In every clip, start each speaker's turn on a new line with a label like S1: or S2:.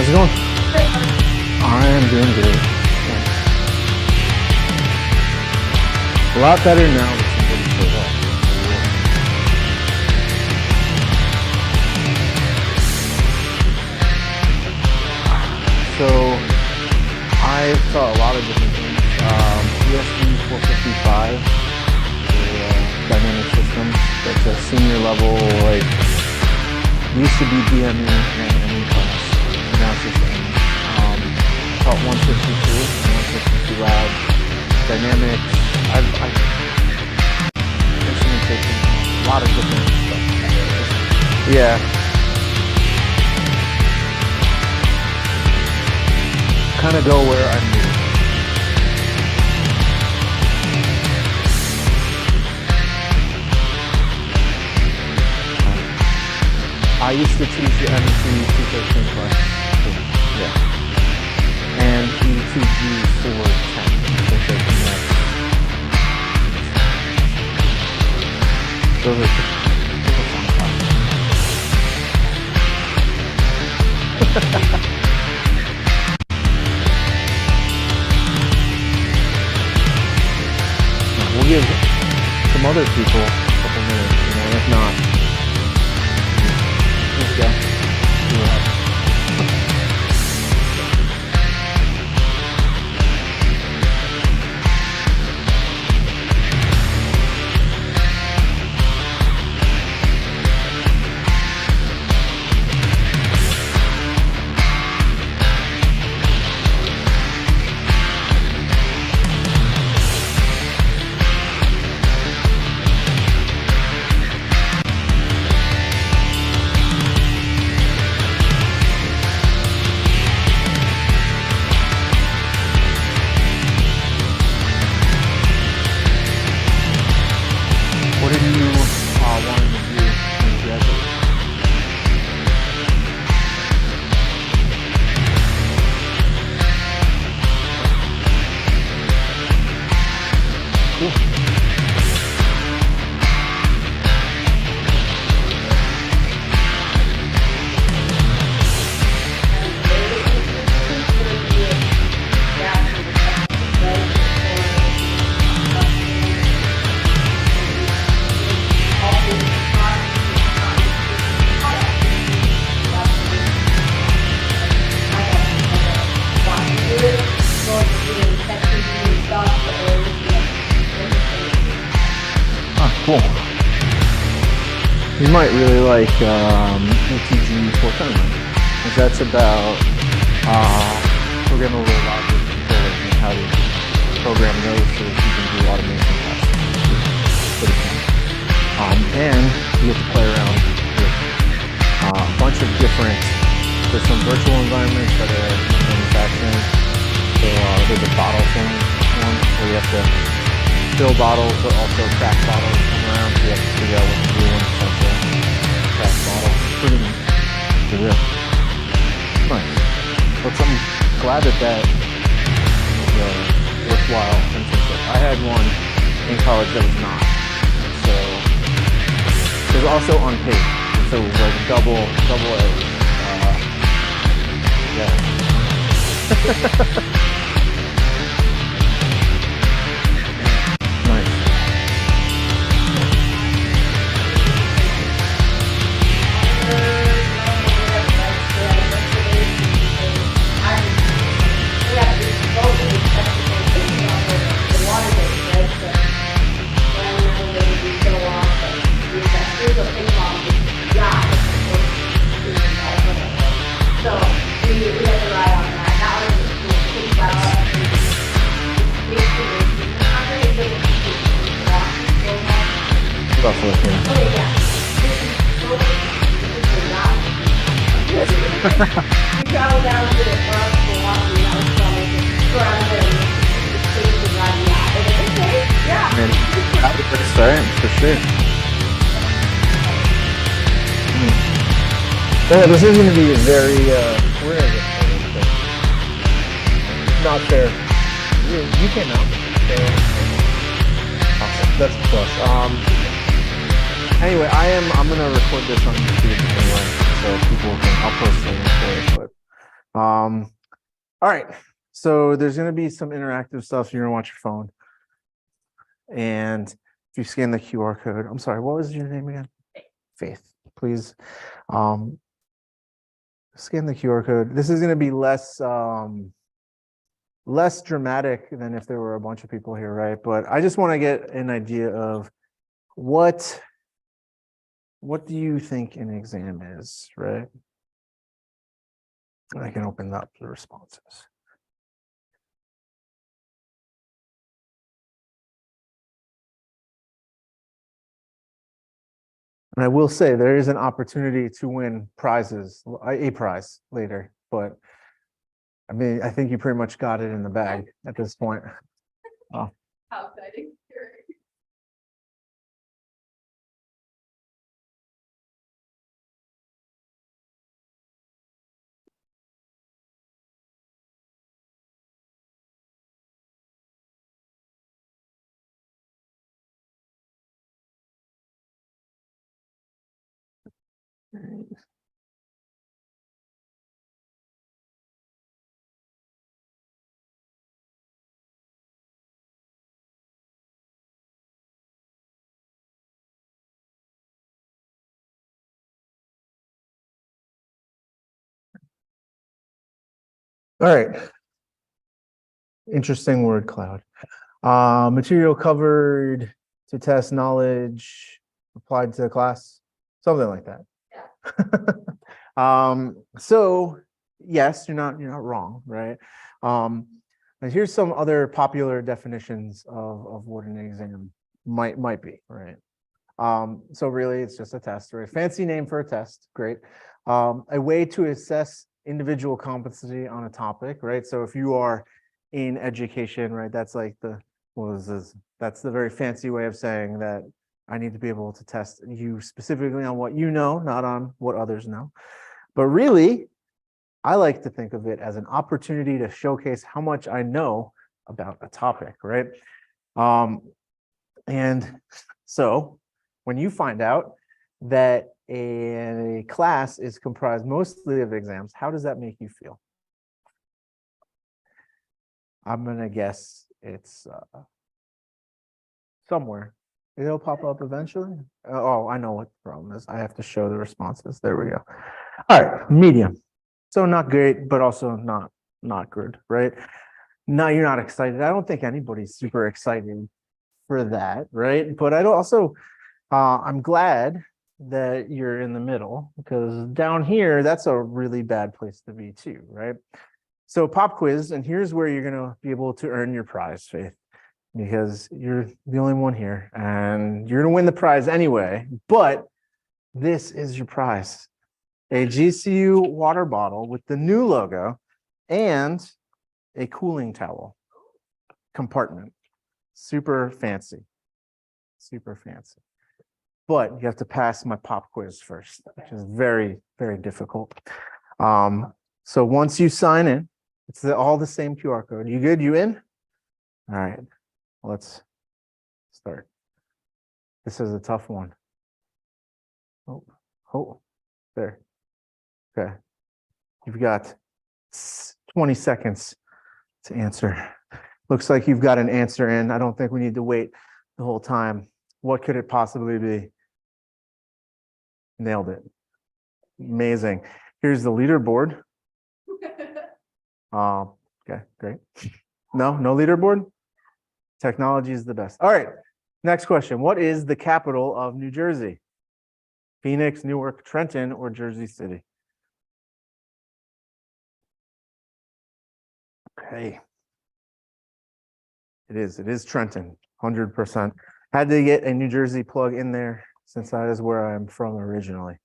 S1: How's it going? I am doing great. A lot better now that somebody showed up. So I've taught a lot of different things. ESG 455, the dynamic systems. That's a senior level, like used to be DME and ME class. Now it's just ME. Taught 152 and 152 lab dynamics. I've instrumentation, a lot of different stuff. Yeah. Kind of go where I'm needed. I used to teach the MEC 213 class. Yeah. And E2G 410. Those are fun classes. We'll give some other people a couple minutes, if not. Let's go. See what happens. What did you want to do when you graduated? Cool. Cool. You might really like ETG 410, because that's about programmable logic controllers and how to program those so that you can do automation tasks. Pretty fun. And you get to play around with a bunch of different. There's some virtual environments that are manufacturing. So there's a bottle filling one where you have to fill bottles, but also crack bottles come around, so you have to figure out what to do when it's time to crack bottle. Pretty neat. Yeah. Nice. But I'm glad that is a worthwhile internship. I had one in college that was not. So it was also unpaid. And so it was like double edged. Yeah.
S2: We travel down to the park for walking out from around yeah.
S1: And that was the start, for sure. Yeah, this is going to be a very, where is it? Not fair. You came out, so awesome. That's a plus. Anyway, I'm going to record this on YouTube anyway, so people can, I'll post things for it, but All right. So there's going to be some interactive stuff. So you're going to watch your phone. And if you scan the QR code, I'm sorry, what was your name again? Faith. Please scan the QR code. This is going to be less less dramatic than if there were a bunch of people here, right? But I just want to get an idea of what do you think an exam is, right? And I can open up the responses. And I will say there is an opportunity to win prizes, a prize later, but I mean, I think you pretty much got it in the bag at this point. Oh.
S2: How exciting.
S1: All right. Interesting word cloud. Material covered to test knowledge applied to the class, something like that. Yeah. So yes, you're not wrong, right? And here's some other popular definitions of what an exam might be, right? So really it's just a test, right? Fancy name for a test, great. A way to assess individual competency on a topic, right? So if you are in education, right, that's like that's the very fancy way of saying that I need to be able to test you specifically on what you know, not on what others know. But really, I like to think of it as an opportunity to showcase how much I know about a topic, right? And so when you find out that a class is comprised mostly of exams, how does that make you feel? I'm going to guess it's somewhere. It'll pop up eventually. Oh, I know what the problem is. I have to show the responses. There we go. All right, medium. So not great, but also not good, right? No, you're not excited. I don't think anybody's super excited for that, right? But I don't also, I'm glad that you're in the middle because down here, that's a really bad place to be too, right? So pop quiz, and here's where you're gonna be able to earn your prize, Faith, because you're the only one here and you're gonna win the prize anyway, but this is your prize. A GCU water bottle with the new logo and a cooling towel compartment. Super fancy, super fancy. But you have to pass my pop quiz first, which is very, very difficult. So once you sign in, it's all the same QR code. You good? You in? All right, let's start. This is a tough one. Oh, there. Okay. You've got 20 seconds to answer. Looks like you've got an answer in. I don't think we need to wait the whole time. What could it possibly be? Nailed it. Amazing. Here's the leaderboard. Okay, great. No leaderboard? Technology is the best. All right, next question. What is the capital of New Jersey? Phoenix, Newark, Trenton, or Jersey City? Okay. It is Trenton, 100%. Had to get a New Jersey plug in there since that is where I'm from originally.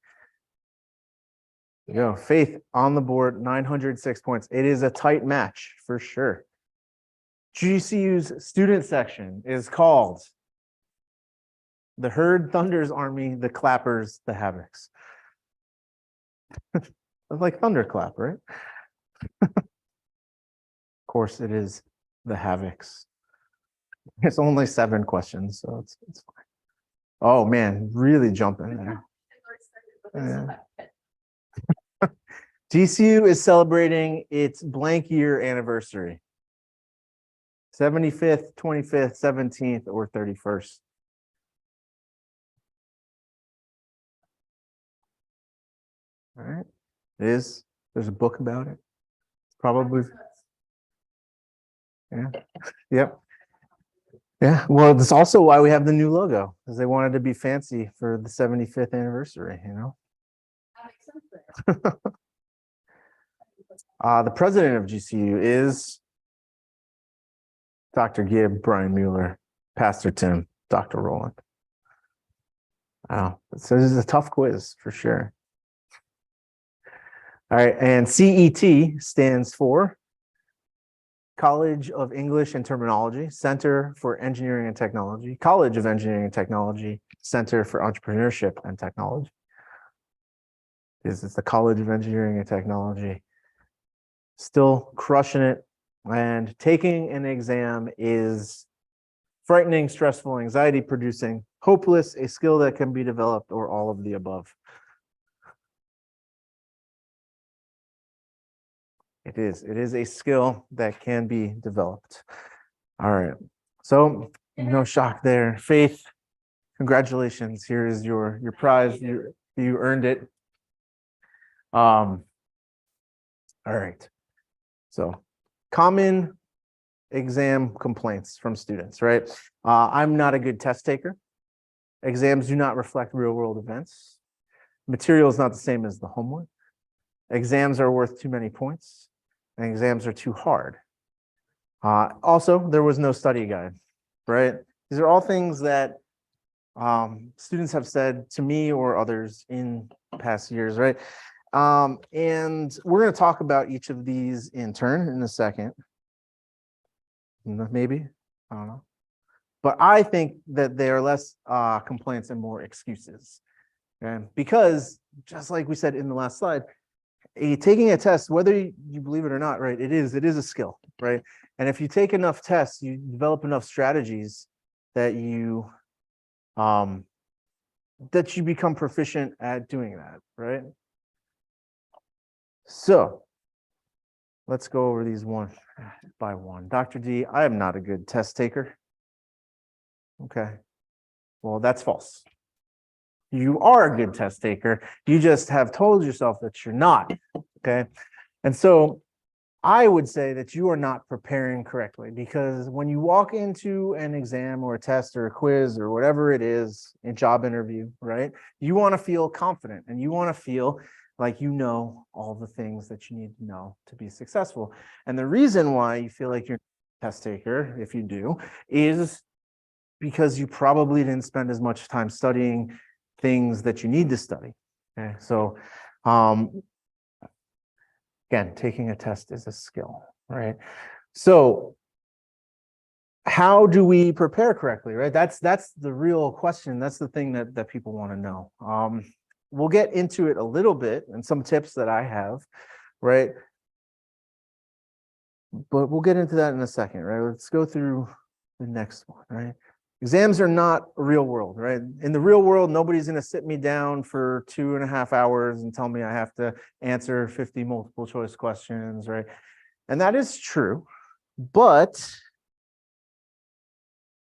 S1: There you go. Faith on the board, 906 points. It is a tight match for sure. GCU's student section is called the Herd Thunder's Army, the Clappers, the Havocs. Like thunderclap, right? Of course, it is the Havocs. It's only 7 questions, so it's fine. Oh man, really jumping there. Yeah. GCU is celebrating its blank year anniversary. 75th, 25th, 17th, or 31st. All right. It is. There's a book about it. Probably. Yeah. Yep. Yeah. Well, that's also why we have the new logo, because they wanted to be fancy for the 75th anniversary, you know?
S2: That makes sense there.
S1: The president of GCU is Dr. Gibb, Brian Mueller, Pastor Tim, Dr. Roland. Wow. So this is a tough quiz for sure. All right. And CET stands for College of English and Terminology, Center for Engineering and Technology, College of Engineering and Technology, Center for Entrepreneurship and Technology. This is the College of Engineering and Technology. Still crushing it. And taking an exam is frightening, stressful, anxiety producing, hopeless, a skill that can be developed, or all of the above. It is a skill that can be developed. All right. So no shock there. Faith, congratulations. Here is your prize. You earned it. All right. So common exam complaints from students, right? I'm not a good test taker. Exams do not reflect real world events. Material is not the same as the homework. Exams are worth too many points, and exams are too hard. Also, there was no study guide, right? These are all things that students have said to me or others in past years, right? And we're going to talk about each of these in turn in a second. Maybe, I don't know. But I think that they are less complaints and more excuses. Okay? Because just like we said in the last slide, taking a test, whether you believe it or not, right? It is a skill, right? And if you take enough tests, you develop enough strategies that you become proficient at doing that, right? So let's go over these one by one. Dr. D, I am not a good test taker. Okay. Well, that's false. You are a good test taker. You just have told yourself that you're not. Okay. And so I would say that you are not preparing correctly, because when you walk into an exam or a test or a quiz or whatever it is, a job interview, right? You want to feel confident and you want to feel like you know all the things that you need to know to be successful. And the reason why you feel like you're a test taker, if you do, is because you probably didn't spend as much time studying things that you need to study. Okay, so again, taking a test is a skill, right? So how do we prepare correctly, right? That's the real question. That's the thing that people want to know. We'll get into it a little bit and some tips that I have, right? But we'll get into that in a second, right? Let's go through the next one, right? Exams are not real world, right? In the real world, nobody's going to sit me down for 2.5 hours and tell me I have to answer 50 multiple choice questions, right? And that is true, but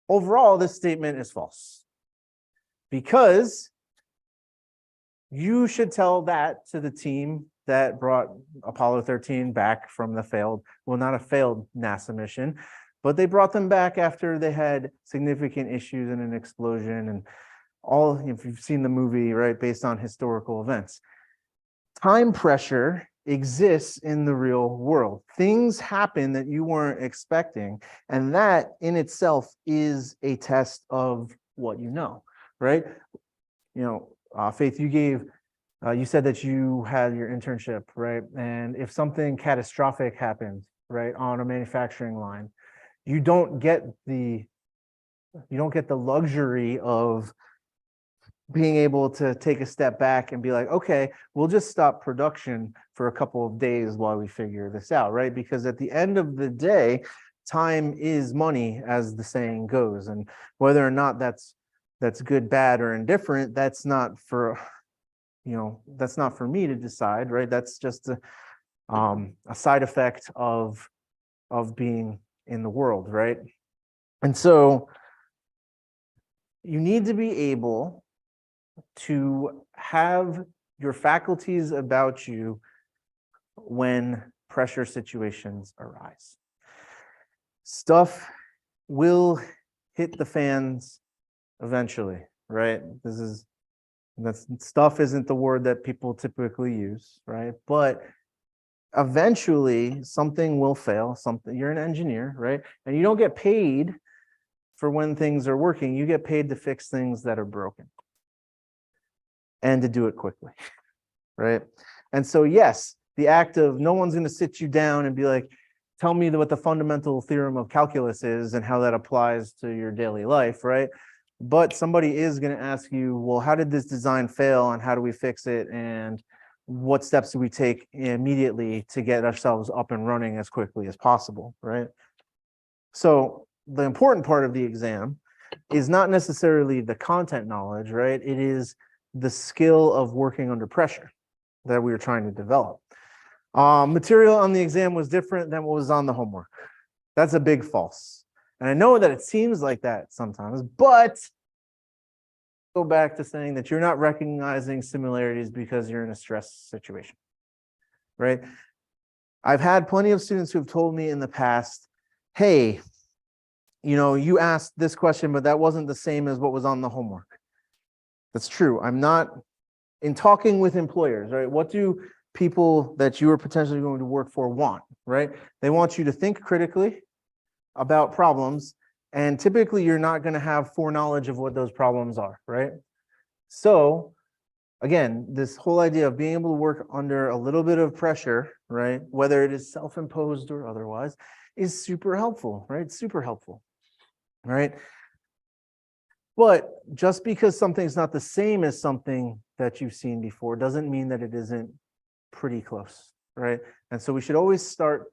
S1: overall, this statement is false, because you should tell that to the team that brought Apollo 13 back from the failed, well, not a failed NASA mission, but they brought them back after they had significant issues and an explosion and all, if you've seen the movie, right, based on historical events. Time pressure exists in the real world. Things happen that you weren't expecting, and that in itself is a test of what you know, right? You know, Faith, you said that you had your internship, right? And if something catastrophic happens, right, on a manufacturing line, you don't get the luxury of being able to take a step back and be like, okay, we'll just stop production for a couple of days while we figure this out, right? Because at the end of the day, time is money, as the saying goes. And whether or not that's good, bad, or indifferent, that's not for that's not for me to decide, right? That's just a side effect of being in the world, right? And so you need to be able to have your faculties about you when pressure situations arise. Stuff will hit the fans eventually, right? That's stuff isn't the word that people typically use, right? But eventually something will fail. You're an engineer, right? And you don't get paid for when things are working. You get paid to fix things that are broken and to do it quickly, right? And so, yes, the act of no one's going to sit you down and be like, tell me what the fundamental theorem of calculus is and how that applies to your daily life, right? But somebody is going to ask you, well, how did this design fail and how do we fix it? And what steps do we take immediately to get ourselves up and running as quickly as possible, right? So the important part of the exam is not necessarily the content knowledge, right? It is the skill of working under pressure that we were trying to develop. Material on the exam was different than what was on the homework. That's a big false. And I know that it seems like that sometimes, but go back to saying that you're not recognizing similarities because you're in a stress situation, right? I've had plenty of students who've told me in the past, hey, you asked this question, but that wasn't the same as what was on the homework. That's true. I'm not in talking with employers, right? What do people that you are potentially going to work for want, right? They want you to think critically about problems, and typically you're not going to have foreknowledge of what those problems are, right? So again, this whole idea of being able to work under a little bit of pressure, right, whether it is self-imposed or otherwise, is super helpful, right? Super helpful, right? But just because something's not the same as something that you've seen before doesn't mean that it isn't pretty close, right? And so we should always start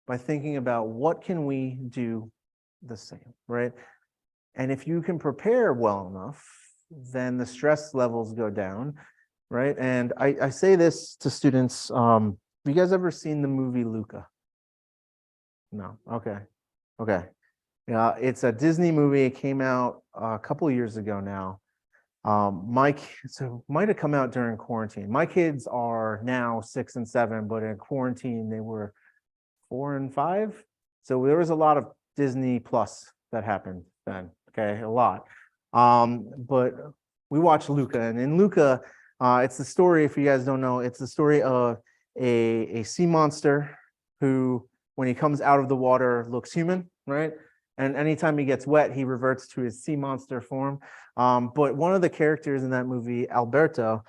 S1: by thinking about what can we do the same, right? And if you can prepare well enough, then the stress levels go down, right? And I say this to students, have you guys ever seen the movie Luca? No, okay. Yeah, it's a Disney movie. It came out a couple of years ago now. So it might have come out during quarantine. My kids are now 6 and 7, but in quarantine they were 4 and 5. So there was a lot of Disney Plus that happened then. Okay, a lot. But we watched Luca, and in Luca, it's the story. If you guys don't know, it's the story of a sea monster who, when he comes out of the water, looks human, right? And anytime he gets wet, he reverts to his sea monster form. But one of the characters in that movie, Alberto,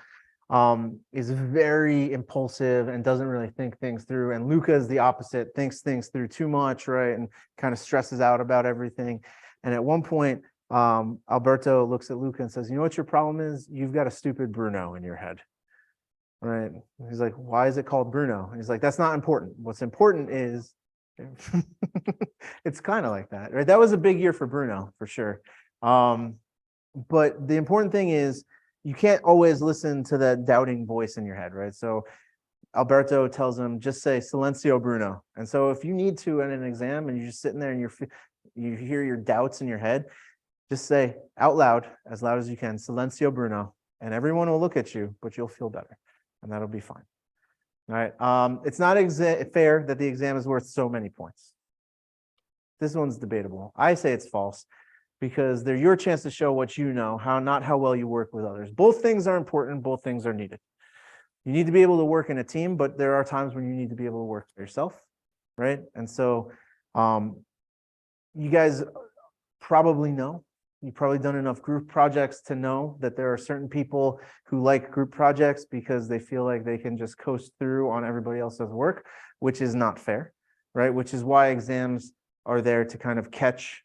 S1: is very impulsive and doesn't really think things through. And Luca is the opposite, thinks things through too much, right? And kind of stresses out about everything. And at one point, Alberto looks at Luca and says, you know what your problem is? You've got a stupid Bruno in your head, right? He's like, why is it called Bruno? And he's like, that's not important. What's important is it's kind of like that, right? That was a big year for Bruno, for sure. But the important thing is you can't always listen to that doubting voice in your head, right? So Alberto tells him, just say Silencio Bruno. And so if you need to in an exam and you're just sitting there and you hear your doubts in your head, just say out loud as you can, Silencio Bruno, and everyone will look at you, but you'll feel better, and that'll be fine. All right. It's not fair that the exam is worth so many points. This one's debatable. I say it's false because they're your chance to show what you know, not how well you work with others. Both things are important. Both things are needed. You need to be able to work in a team, but there are times when you need to be able to work for yourself, right? And so you guys probably know, you've probably done enough group projects to know that there are certain people who like group projects because they feel like they can just coast through on everybody else's work, which is not fair, right? Which is why exams are there to kind of catch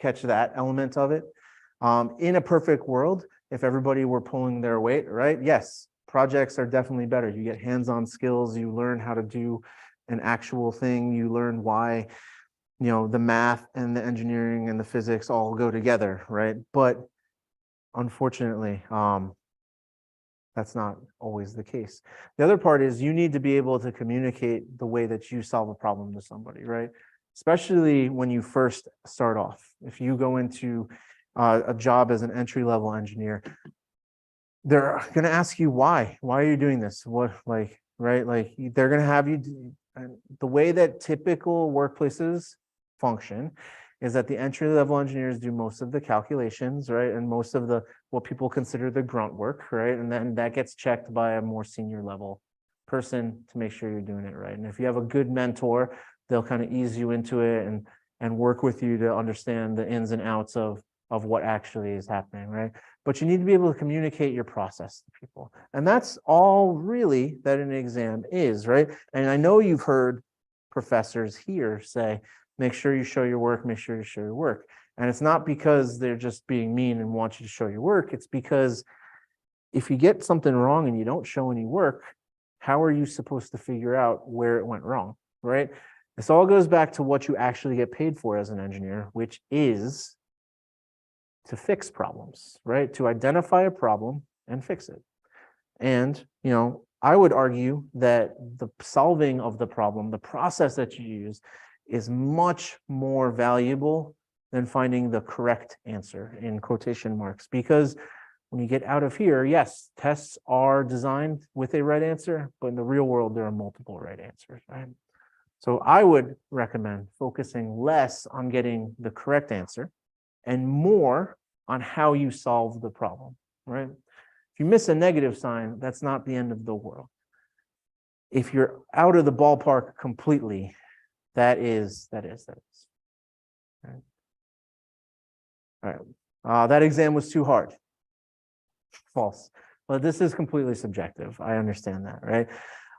S1: that element of it. In a perfect world, if everybody were pulling their weight, right? Yes, projects are definitely better. You get hands-on skills, you learn how to do an actual thing, you learn why the math and the engineering and the physics all go together, right? But unfortunately, That's not always the case. The other part is you need to be able to communicate the way that you solve a problem to somebody, right? Especially when you first start off. If you go into a job as an entry-level engineer, they're going to ask you why. Why are you doing this? What, like, right? Like, they're going to have you do, and the way that typical workplaces function is that the entry-level engineers do most of the calculations, right? And most of the what people consider the grunt work, right? And then that gets checked by a more senior level person to make sure you're doing it right. And if you have a good mentor, they'll kind of ease you into it and work with you to understand the ins and outs of what actually is happening, right? But you need to be able to communicate your process to people. And that's all really that an exam is, right? And I know you've heard professors here say, make sure you show your work, make sure you show your work. And it's not because they're just being mean and want you to show your work. It's because if you get something wrong and you don't show any work, how are you supposed to figure out where it went wrong, right? This all goes back to what you actually get paid for as an engineer, which is to fix problems, right? To identify a problem and fix it. And, I would argue that the solving of the problem, the process that you use, is much more valuable than finding the correct answer in quotation marks. Because when you get out of here, yes, tests are designed with a right answer, but in the real world, there are multiple right answers, right? So I would recommend focusing less on getting the correct answer and more on how you solve the problem, right? If you miss a negative sign, that's not the end of the world. If you're out of the ballpark completely, that is. Right. All right. That exam was too hard. False. But this is completely subjective. I understand that, right?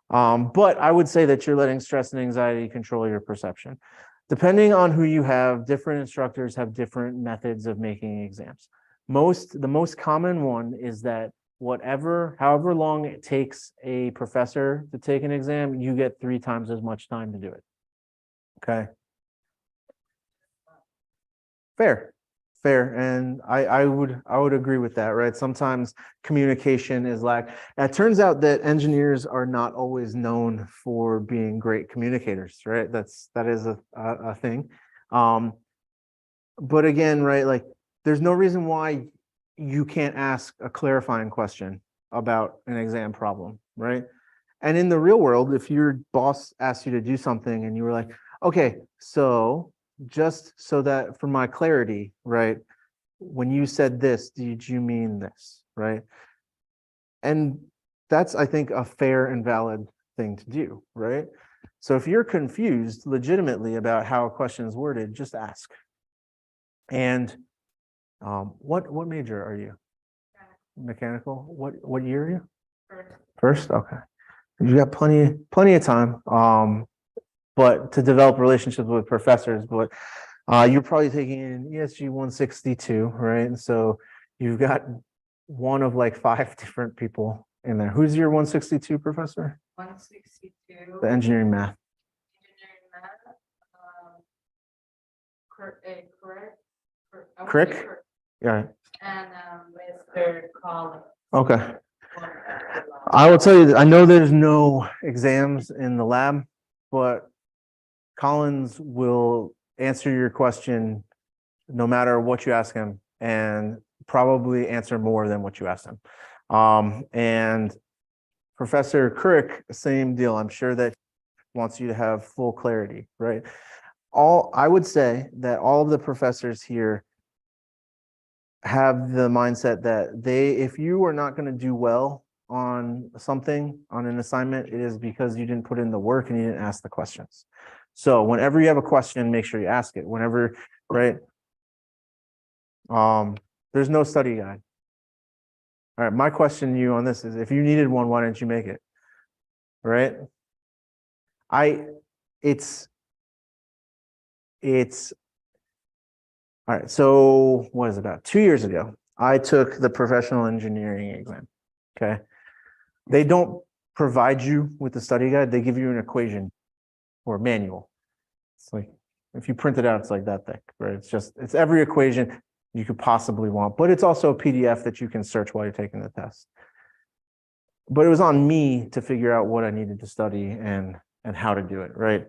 S1: But I would say that you're letting stress and anxiety control your perception. Depending on who you have, different instructors have different methods of making exams. The most common one is that however long it takes a professor to take an exam, you get 3 times as much time to do it. Okay. Fair. And I would agree with that, right? Sometimes communication is lack. And it turns out that engineers are not always known for being great communicators, right? That is a thing. But again, right, like there's no reason why you can't ask a clarifying question about an exam problem, right? And in the real world, if your boss asks you to do something and you were like, okay, so just so that for my clarity, right, when you said this, did you mean this, right? And that's, I think, a fair and valid thing to do, right? So if you're confused legitimately about how a question is worded, just ask. And what major are you? Mechanical. What year are you? First? Okay. You got plenty of time. But to develop relationships with professors, but you're probably taking in ESG 162, right? And so you've got one of like 5 different people in there. Who's your 162 professor?
S2: 162.
S1: The engineering math. Crick? Yeah.
S2: And Mr. Collins.
S1: Okay. I will tell you, I know there's no exams in the lab, but Collins will answer your question no matter what you ask him, and probably answer more than what you asked him. And Professor Crick, same deal. I'm sure that wants you to have full clarity, right? I would say that all of the professors here have the mindset that if you are not going to do well on something, on an assignment, it is because you didn't put in the work and you didn't ask the questions. So whenever you have a question, make sure you ask it. Whenever, right? There's no study guide. All right, my question to you on this is, if you needed one, why didn't you make it? Right? It's all right. So what is it, about 2 years ago, I took the professional engineering exam. Okay. They don't provide you with the study guide. They give you an equation or manual. It's like, if you print it out, it's like that thick, right? It's every equation you could possibly want, but it's also a PDF that you can search while you're taking the test. but it was on me to figure out what I needed to study and how to do it, right?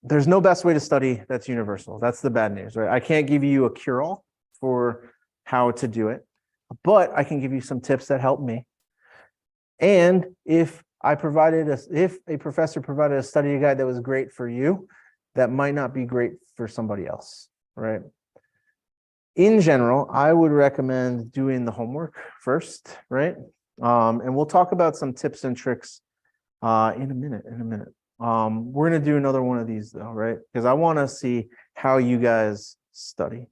S1: There's no best way to study that's universal. That's the bad news, right? I can't give you a cure-all for how to do it, but I can give you some tips that help me. And if a professor provided a study guide that was great for you, that might not be great for somebody else, right? In general, I would recommend doing the homework first, right? And we'll talk about some tips and tricks in a minute. We're going to do another one of these though, right? Because I want to see how you guys study.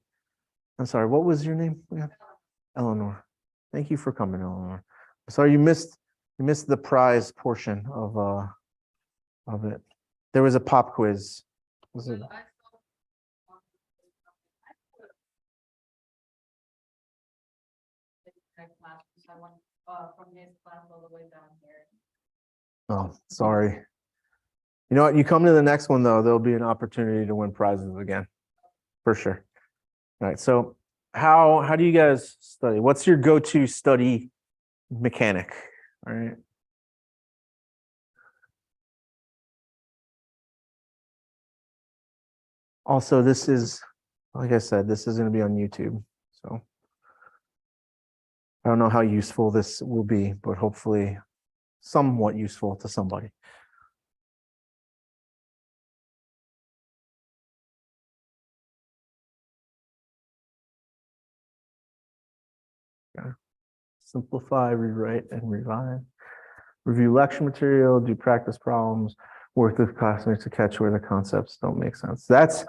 S1: I'm sorry, what was your name? Eleanor. Thank you for coming, Eleanor. Sorry you missed the prize portion of it. There was a pop quiz. Was it?
S2: From his class all the way down here.
S1: Oh, sorry. You know what? You come to the next one though, there'll be an opportunity to win prizes again, for sure. All right. So how do you guys study? What's your go-to study mechanic? All right. Also, this is, like I said, this is going to be on YouTube. So I don't know how useful this will be, but hopefully somewhat useful to somebody. Okay. Simplify, rewrite, and revise. Review lecture material, do practice problems, work with classmates to catch where the concepts don't make sense. That's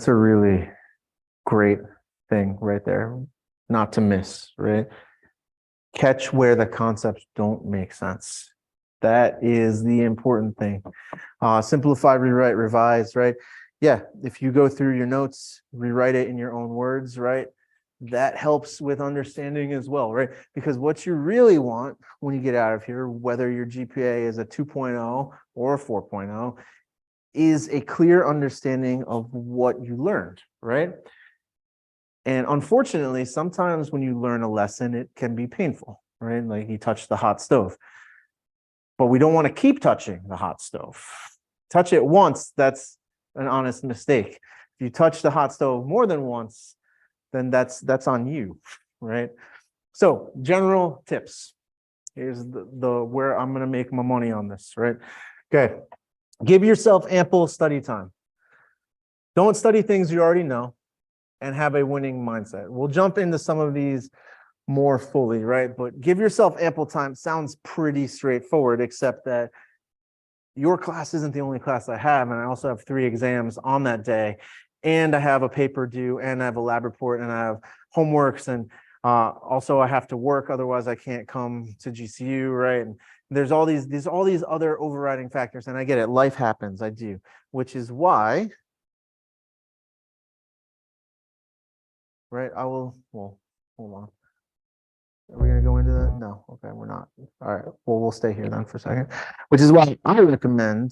S1: a really great thing right there, not to miss, right? Catch where the concepts don't make sense. That is the important thing. Simplify, rewrite, revise, right? Yeah, if you go through your notes, rewrite it in your own words, right? That helps with understanding as well, right? Because what you really want when you get out of here, whether your GPA is a 2.0 or a 4.0, is a clear understanding of what you learned, right? And unfortunately, sometimes when you learn a lesson, it can be painful, right? Like you touch the hot stove, but we don't want to keep touching the hot stove. Touch it once, that's an honest mistake. If you touch the hot stove more than once, then that's on you, right? So general tips. Here's the where I'm going to make my money on this, right? Okay. Give yourself ample study time. Don't study things you already know and have a winning mindset. We'll jump into some of these more fully, right? But give yourself ample time sounds pretty straightforward, except that your class isn't the only class I have, and I also have 3 exams on that day, and I have a paper due, and I have a lab report, and I have homeworks, and also I have to work, otherwise I can't come to GCU, right? And there's all these other overriding factors, and I get it, life happens, I do, which is why, right? Well, hold on. Are we going to go into that? No. Okay, we're not. All right. Well, we'll stay here then for a second, which is why I recommend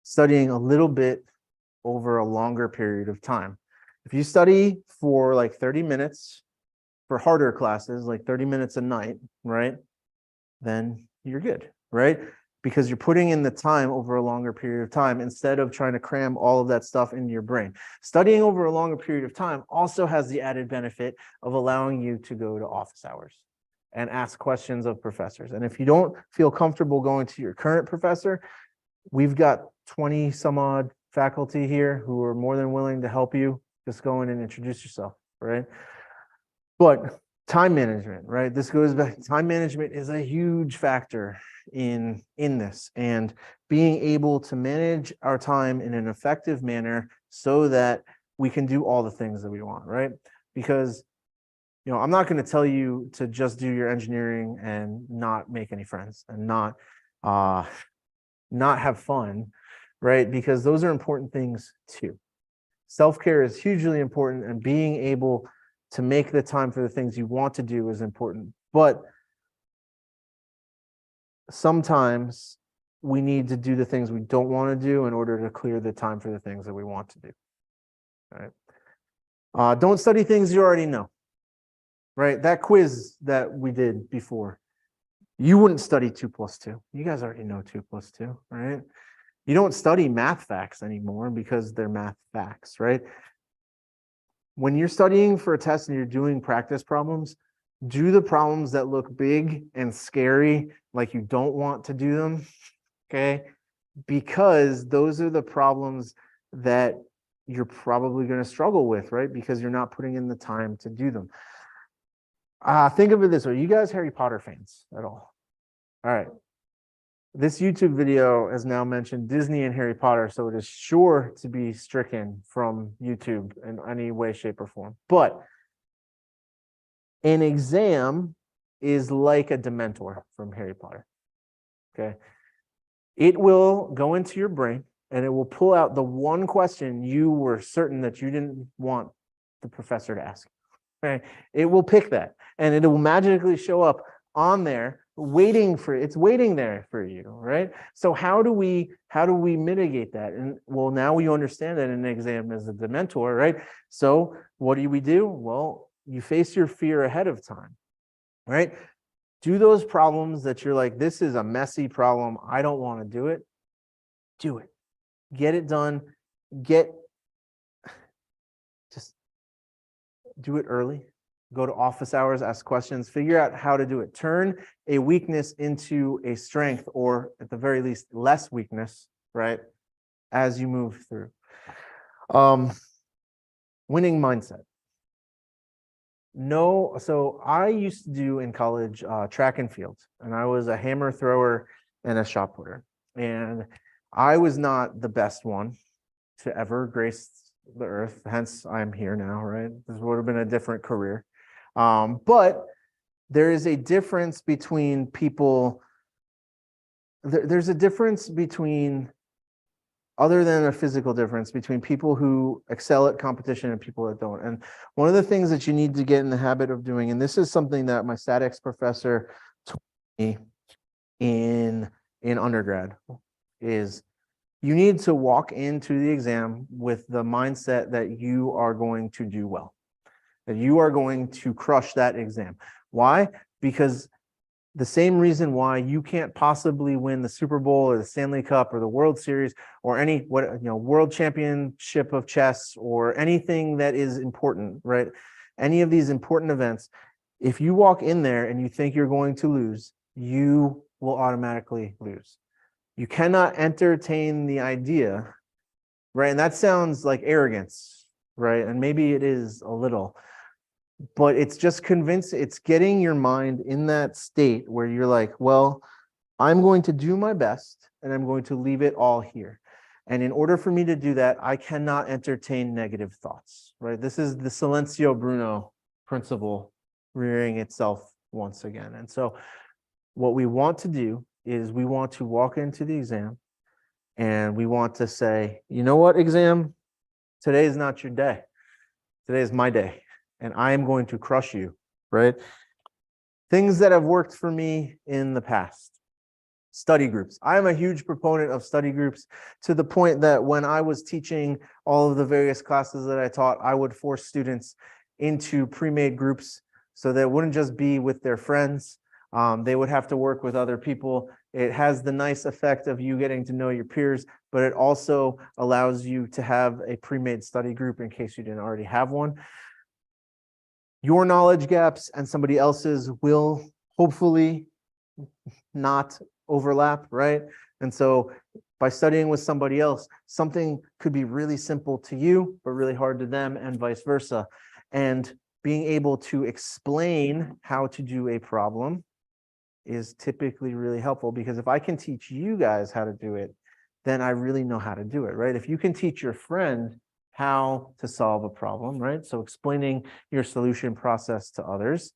S1: studying a little bit over a longer period of time. If you study for like 30 minutes for harder classes, like 30 minutes a night, right? Then you're good, right? Because you're putting in the time over a longer period of time instead of trying to cram all of that stuff into your brain. Studying over a longer period of time also has the added benefit of allowing you to go to office hours and ask questions of professors. And if you don't feel comfortable going to your current professor, we've got 20 some odd faculty here who are more than willing to help you. Just go in and introduce yourself, right? But time management, right? This goes back. Time management is a huge factor in this, and being able to manage our time in an effective manner so that we can do all the things that we want, right? Because I'm not going to tell you to just do your engineering and not make any friends and not have fun, right? Because those are important things too. Self-care is hugely important, and being able to make the time for the things you want to do is important. But sometimes we need to do the things we don't want to do in order to clear the time for the things that we want to do. All right. Don't study things you already know. right? That quiz that we did before, you wouldn't study 2 plus 2. You guys already know 2 plus 2, right? You don't study math facts anymore because they're math facts, right? When you're studying for a test and you're doing practice problems, do the problems that look big and scary, like you don't want to do them, okay? Because those are the problems that you're probably going to struggle with, right? Because you're not putting in the time to do them. Think of it this way. You guys Harry Potter fans at all? All right. This YouTube video has now mentioned Disney and Harry Potter, so it is sure to be stricken from YouTube in any way, shape, or form. But an exam is like a Dementor from Harry Potter. Okay. It will go into your brain and it will pull out the one question you were certain that you didn't want the professor to ask. Okay. It will pick that and it will magically show up on there waiting there for you, right? So how do we mitigate that? And well, now we understand that an exam is a Dementor, right? So what do we do? Well, you face your fear ahead of time, right? Do those problems that you're like, this is a messy problem, I don't want to do it. Do it. Get it done. Just do it early. Go to office hours, ask questions, figure out how to do it. Turn a weakness into a strength, or at the very least, less weakness, right? As you move through. Winning mindset. No, so I used to do in college track and field, and I was a hammer thrower and a shot putter. And I was not the best one to ever grace the earth, hence I'm here now, right? This would have been a different career. But there is a difference between people. There's a difference between, other than a physical difference, between people who excel at competition and people that don't. And one of the things that you need to get in the habit of doing, and this is something that my statics professor taught me in undergrad, is you need to walk into the exam with the mindset that you are going to do well, that you are going to crush that exam. Why? Because the same reason why you can't possibly win the Super Bowl or the Stanley Cup or the World Series or any world championship of chess or anything that is important, right? Any of these important events, if you walk in there and you think you're going to lose, you will automatically lose. You cannot entertain the idea, right? And that sounds like arrogance, right? And maybe it is a little, but it's just it's getting your mind in that state where you're like, well, I'm going to do my best and I'm going to leave it all here. And in order for me to do that, I cannot entertain negative thoughts, right? This is the Silencio Bruno principle rearing itself once again. And so what we want to do is we want to walk into the exam and we want to say, you know what, exam, today is not your day. Today is my day. And I am going to crush you, right? Things that have worked for me in the past. Study groups. I am a huge proponent of study groups, to the point that when I was teaching all of the various classes that I taught, I would force students into pre-made groups so that it wouldn't just be with their friends. They would have to work with other people. It has the nice effect of you getting to know your peers, but it also allows you to have a pre-made study group in case you didn't already have one. Your knowledge gaps and somebody else's will hopefully not overlap, right? And so by studying with somebody else, something could be really simple to you, but really hard to them, and vice versa. And being able to explain how to do a problem is typically really helpful, because if I can teach you guys how to do it, then I really know how to do it, right? If you can teach your friend how to solve a problem, right? So explaining your solution process to others,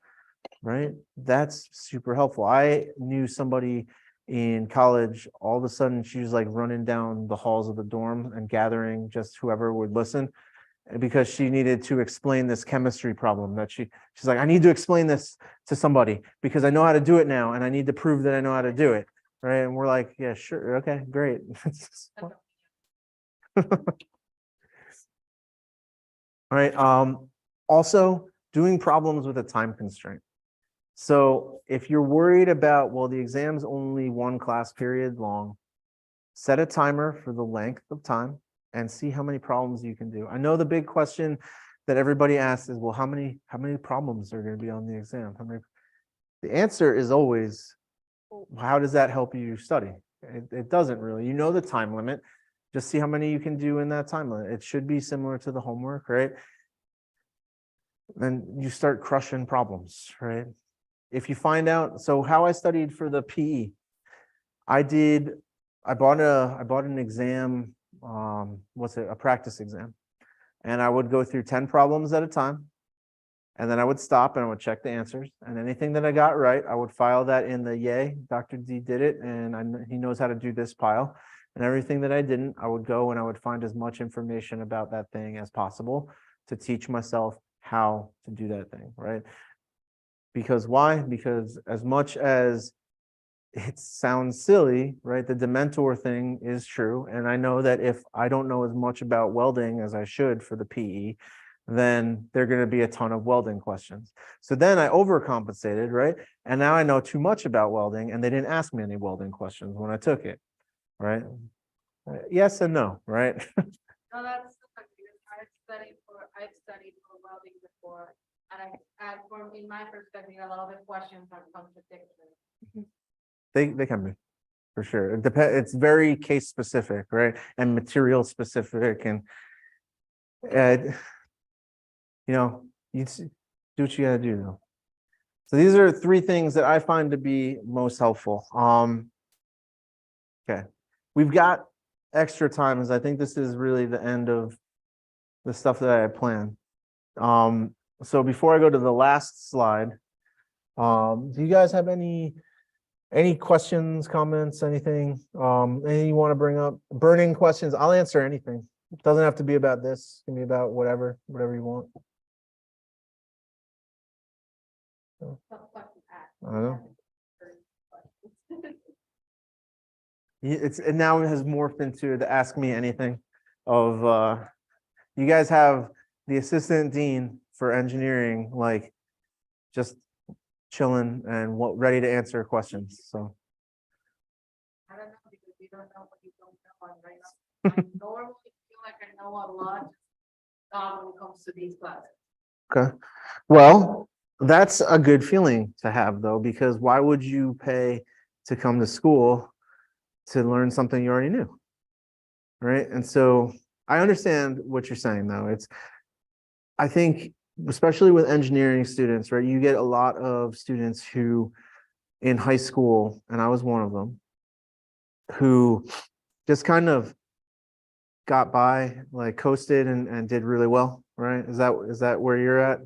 S1: right? That's super helpful. I knew somebody in college, all of a sudden she was like running down the halls of the dorm and gathering just whoever would listen, because she needed to explain this chemistry problem that she's like, I need to explain this to somebody because I know how to do it now and I need to prove that I know how to do it, right? And we're like, yeah, sure, okay, great. All right. Also, doing problems with a time constraint. So if you're worried about, well, the exam's only one class period long, set a timer for the length of time and see how many problems you can do. I know the big question that everybody asks is, well, how many problems are going to be on the exam? The answer is always, how does that help you study? It doesn't really. You know the time limit. Just see how many you can do in that time limit. It should be similar to the homework, right? Then you start crushing problems, right? If you find out, so how I studied for the PE, I bought an exam, a practice exam. And I would go through 10 problems at a time. And then I would stop and I would check the answers. And anything that I got right, I would file that in the yay, Dr. D did it, and he knows how to do this pile. And everything that I didn't, I would go and I would find as much information about that thing as possible to teach myself how to do that thing, right? Because why? Because as much as it sounds silly, right? The Dementor thing is true. And I know that if I don't know as much about welding as I should for the PE, then there are going to be a ton of welding questions. So then I overcompensated, right? And now I know too much about welding, and they didn't ask me any welding questions when I took it, right? Yes and no, right?
S2: No, that's because I've studied for welding before, and from in my perspective, a lot of the questions are contradictory.
S1: They can be, for sure. It depends. It's very case specific, right? And material specific, and you know, you do what you gotta do though. So these are 3 things that I find to be most helpful. Okay, we've got extra time, as I think this is really the end of the stuff that I had planned. So before I go to the last slide, do you guys have any questions, comments, anything you want to bring up? Burning questions? I'll answer anything. It doesn't have to be about this. It can be about whatever you want. I don't know. It now has morphed into the ask me anything of you guys have the assistant dean for engineering, like just chilling and ready to answer questions. So
S2: I don't know, because you don't know what you don't know. And right now, I normally feel like I know a lot when it comes to these classes.
S1: okay, well, that's a good feeling to have though, because why would you pay to come to school to learn something you already knew, right? And so I understand what you're saying though. I think especially with engineering students, right? You get a lot of students who in high school, and I was one of them, who just kind of got by, like coasted and did really well, right? Is that where you're at?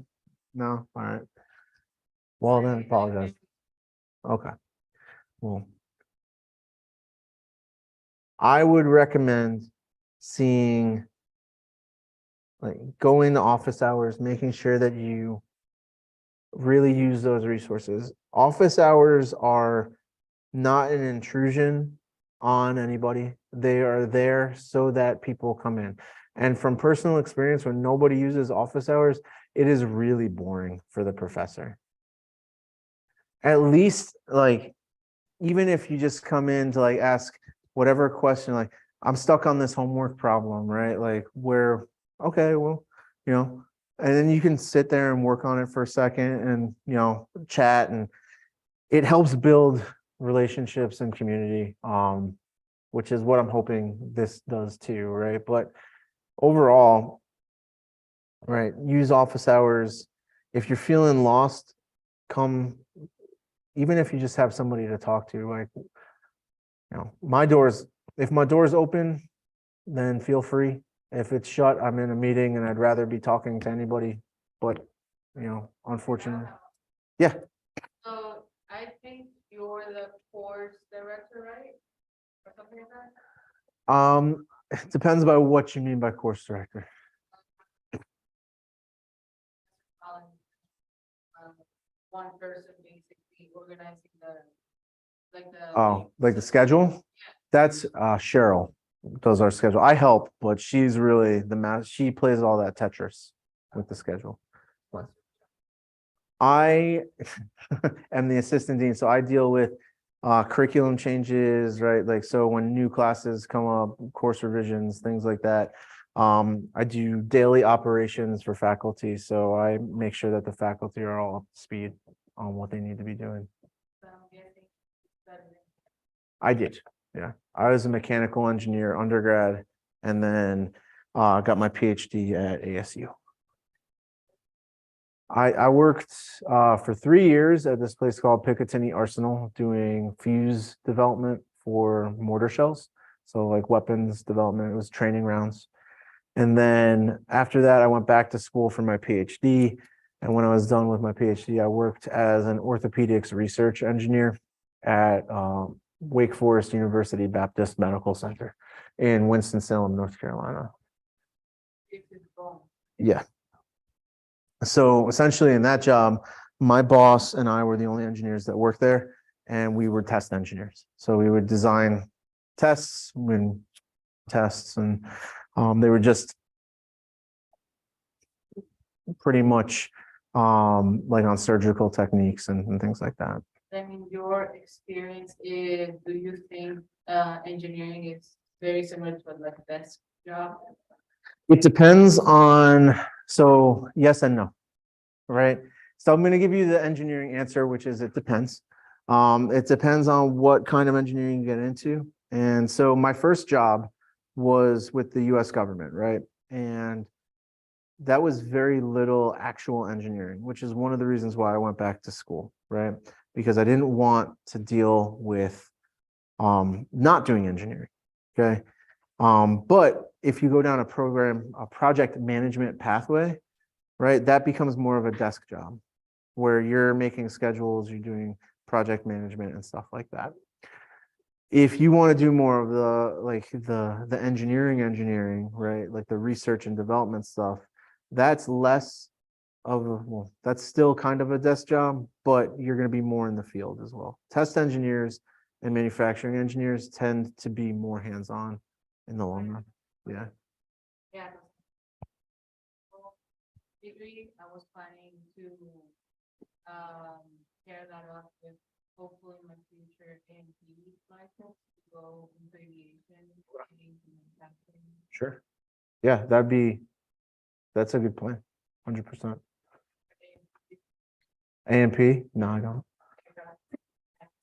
S1: No? All right. Well, then I apologize. Okay. Well, I would recommend seeing, like, going to office hours, making sure that you really use those resources. Office hours are not an intrusion on anybody. They are there so that people come in. And from personal experience, when nobody uses office hours, it is really boring for the professor. At least, like, even if you just come in to like ask whatever question, like, I'm stuck on this homework problem, right? Like, okay, well, and then you can sit there and work on it for a second and, chat, and it helps build relationships and community, which is what I'm hoping this does too, right? But overall, right, use office hours. If you're feeling lost, come, even if you just have somebody to talk to, like, if my door's open, then feel free. If it's shut, I'm in a meeting and I'd rather be talking to anybody, but unfortunately. Yeah.
S2: So I think you're the course director, right? Or something like that?
S1: It depends by what you mean by course director.
S2: One person basically organizing
S1: the schedule?
S2: Yeah.
S1: That's Cheryl does our schedule. I help, but she's really she plays all that Tetris with the schedule. I am the assistant dean, so I deal with curriculum changes, right? Like, so when new classes come up, course revisions, things like that. I do daily operations for faculty, so I make sure that the faculty are all up to speed on what they need to be doing.
S2: So I'm guessing studying.
S1: I did, yeah. I was a mechanical engineer undergrad, and then got my PhD at ASU. I worked for 3 years at this place called Picatinny Arsenal doing fuse development for mortar shells. So like weapons development, it was training rounds. And then after that, I went back to school for my PhD. And when I was done with my PhD, I worked as an orthopedics research engineer at Wake Forest University Baptist Medical Center in Winston-Salem, North Carolina. Yeah. So essentially in that job, my boss and I were the only engineers that worked there, and we were test engineers. So we would design tests and they were just pretty much like on surgical techniques and things like that.
S2: I mean, your experience is, do you think engineering is very similar to like a desk job?
S1: It depends on, so yes and no, right? So I'm going to give you the engineering answer, which is it depends. It depends on what kind of engineering you get into. And so my first job was with the US government, right? And that was very little actual engineering, which is one of the reasons why I went back to school, right? Because I didn't want to deal with not doing engineering, okay? But if you go down a project management pathway, right, that becomes more of a desk job where you're making schedules, you're doing project management and stuff like that. If you want to do more of the engineering, right, like the research and development stuff, that's less of a, well, that's still kind of a desk job, but you're going to be more in the field as well. Test engineers and manufacturing engineers tend to be more hands-on in the long run. Yeah.
S2: Yeah. Well, degree, I was planning to pair that up with hopefully my future AMP license to go into aviation.
S1: Sure. Yeah, that's a good plan. 100%. AMP? No, I don't.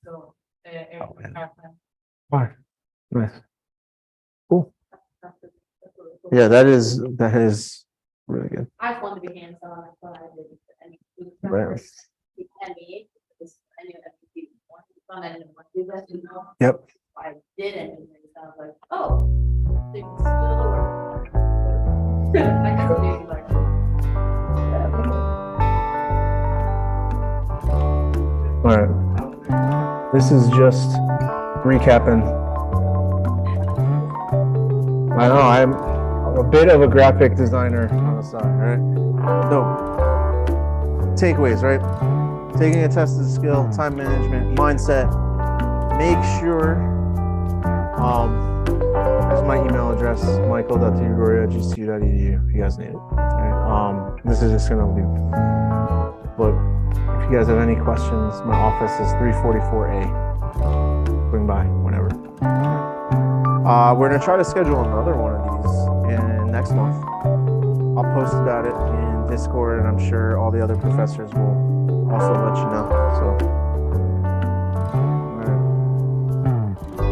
S2: So,
S1: Oh, yeah. Why? Nice. Cool. Yeah, that is really good.
S2: I just wanted to be hands-on. That's what I did.
S1: Right. Yep.
S2: I didn't. And I was like, oh, they can still work. I can do like.
S1: All right. This is just recapping. I know I'm a bit of a graphic designer on the side, right? So, takeaways, right? Taking a test is a skill, time management, mindset. Make sure, here's my email address, michael.tugori@gcu.edu if you guys need it. Right? This is just gonna leave. But if you guys have any questions, my office is 344A. Swing by whenever. We're gonna try to schedule another one of these in next month. I'll post about it in Discord, and I'm sure all the other professors will also let you know. So